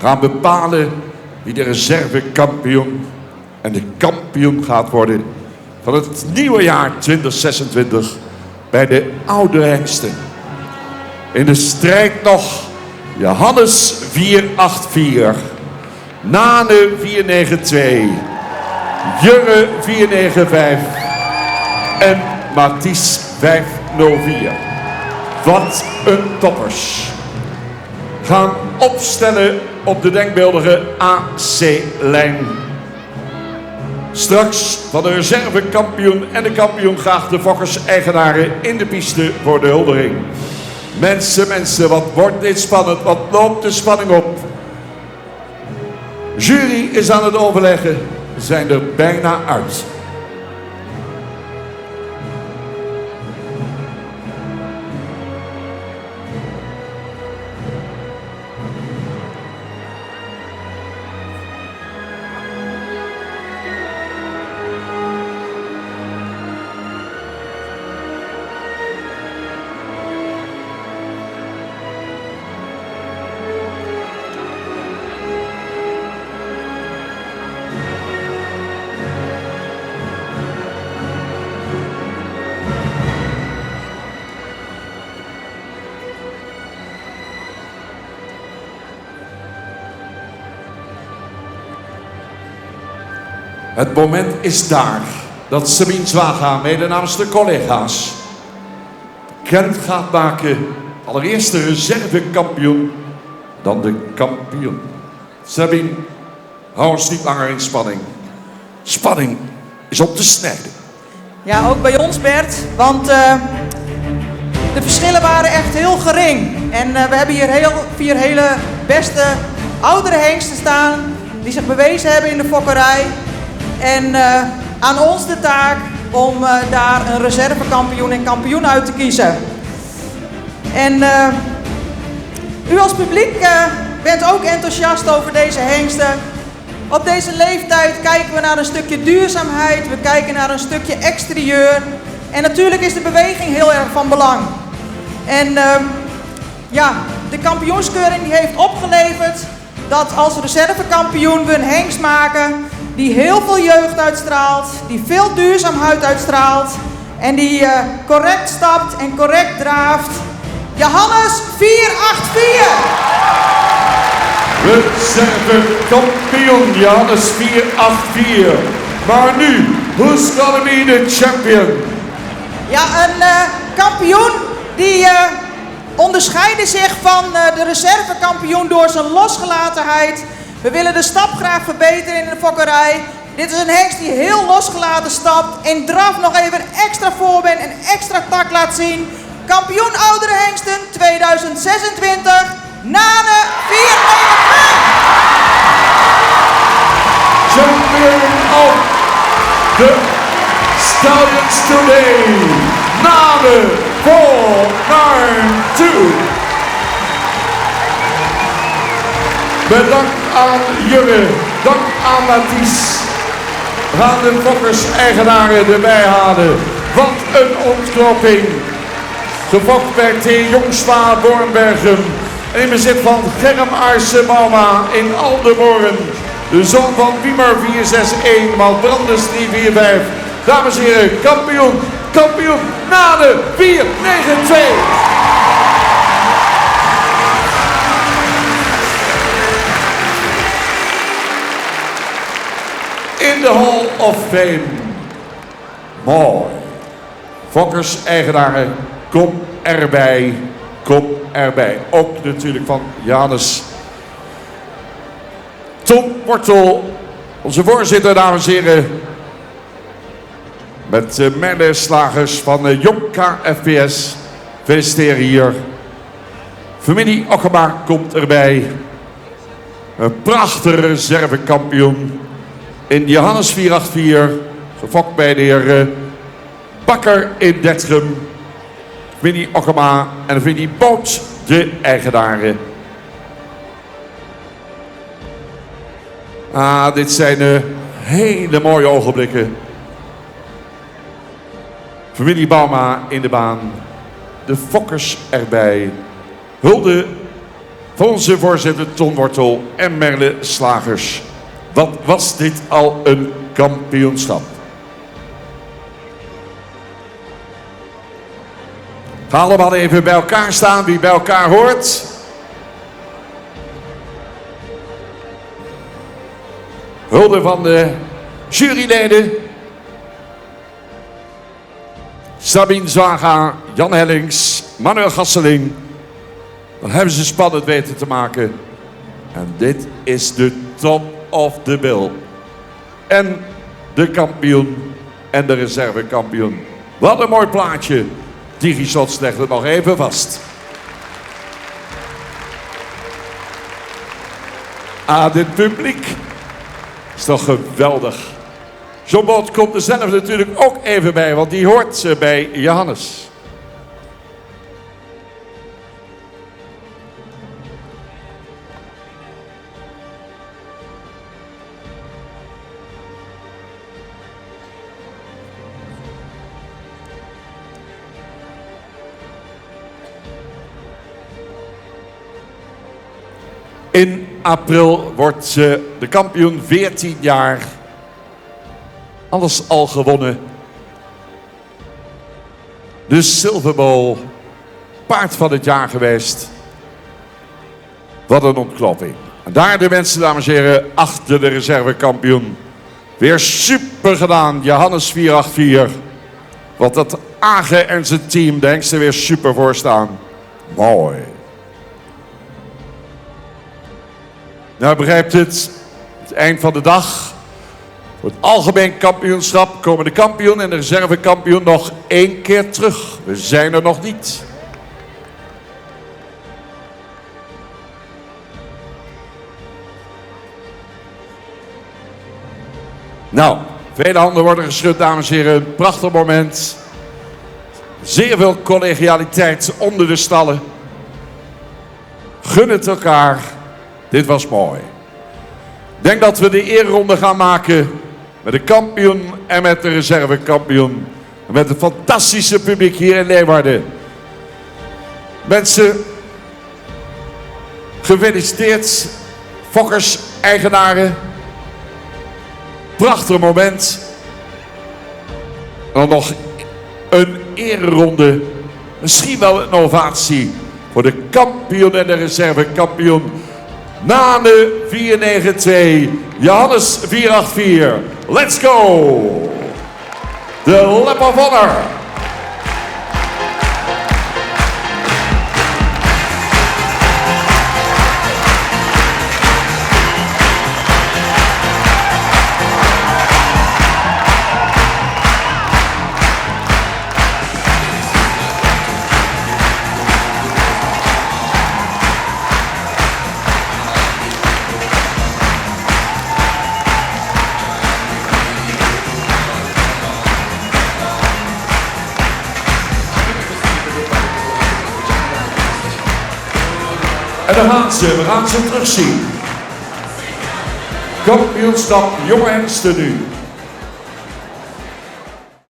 gaan bepalen wie de reservekampioen en de kampioen gaat worden van het nieuwe jaar 2026 bij de oude hengsten. In de strijd nog Johannes 484, Nane 492, Jurre 495 en Mathies 504. Wat een toppers. Gaan opstellen op de denkbeeldige AC-lijn. Straks van de reservekampioen en de kampioen graag de Fokkers-eigenaren in de piste voor de huldering. Mensen, wat wordt dit spannend? Wat loopt de spanning op? Jury is aan het overleggen. We zijn er bijna uit. Het moment is daar dat Sabine Zwaga, mede namens de collega's, bekend gaat maken. Allereerst de reservekampioen, dan de kampioen. Sabine, hou ons niet langer in spanning. Spanning is op te snijden. Ja, ook bij ons, Bert, want de verschillen waren echt heel gering. En we hebben hier vier hele beste oudere hengsten staan die zich bewezen hebben in de fokkerij. En aan ons de taak om daar een reservekampioen en kampioen uit te kiezen. En u als publiek bent ook enthousiast over deze hengsten. Op deze leeftijd kijken we naar een stukje duurzaamheid, we kijken naar een stukje exterieur. En natuurlijk is de beweging heel erg van belang. En ja, de kampioenskeuring die heeft opgeleverd dat als reservekampioen we een hengst maken die heel veel jeugd uitstraalt, die veel duurzaamheid uitstraalt en die correct stapt en correct draaft. Johannes 484! Reservekampioen Johannes 484. Maar nu, who's gonna be the champion? Ja, een kampioen die onderscheidde zich van de reservekampioen door zijn losgelatenheid. We willen de stap graag verbeteren in de fokkerij. Dit is een hengst die heel losgelaten stapt. In draf nog even extra voorbeen en extra tak laat zien. Kampioen oudere hengsten 2026, Nane 495. Champion of the Stallions today, Nane 492. Bedankt aan Jurre, dank aan Mathies. We gaan de Fokkers-eigenaren erbij halen. Wat een ontknoping. Gefokt bij T. Jongsma Bornbergen. En in bezit van Germ Arse Bauma in Aldeborn. De zoon van Wiemer 461, maal Brandes 345. Dames en heren, kampioen, Nane 492. In de Hall of Fame. Mooi. Fokkers-eigenaren, kom erbij. Ook natuurlijk van Janus. Tom Wortel, onze voorzitter, dames en heren. Met Merle Slagers van Jonka FPS. Feliciteren hier. Familie Okkema komt erbij. Een prachtige reservekampioen. In Johannes 484, gefokt bij de heer Bakker in Detrum. Winnie Okkema en Winnie Boot, de eigenaren. Dit zijn hele mooie ogenblikken. Familie Bauma in de baan. De Fokkers erbij. Hulde van onze voorzitter Ton Wortel en Merle Slagers. Wat was dit al een kampioenschap. Ga allemaal even bij elkaar staan, wie bij elkaar hoort. Hulde van de juryleden. Sabine Zwaga, Jan Hellings, Manuel Gasseling. Dan hebben ze spannend weten te maken. En dit is de top of the bill. En de kampioen en de reservekampioen. Wat een mooi plaatje. DigiShots legt het nog even vast. Ah, dit publiek is toch geweldig. Zo'n boot komt er zelf natuurlijk ook even bij, want die hoort bij Johannes. In april wordt ze de kampioen, 14 jaar. Alles al gewonnen. De Silver Bowl, paard van het jaar geweest. Wat een ontknopping. En daar de mensen, dames en heren, achter de reservekampioen. Weer super gedaan, Johannes 484. Wat dat Age en zijn team, de hengsten, weer super voor staan. Mooi. Nou, begrijpt het eind van de dag. Voor het algemeen kampioenschap komen de kampioen en de reservekampioen nog 1 keer terug. We zijn er nog niet. Nou, vele handen worden geschud, dames en heren. Een prachtig moment. Zeer veel collegialiteit onder de stallen. Gun het elkaar. Dit was mooi. Ik denk dat we de ereronde gaan maken met de kampioen en met de reservekampioen. En met het fantastische publiek hier in Leeuwarden. Mensen, gefeliciteerd. Fokkers, eigenaren. Prachtig moment. En dan nog een ereronde. Misschien wel een ovatie voor de kampioen en de reservekampioen. Nane 492, Johannes 484. Let's go! The Lap of Honor. En dan gaan ze, we gaan ze terugzien. Kampioenschap jonge hengsten nu.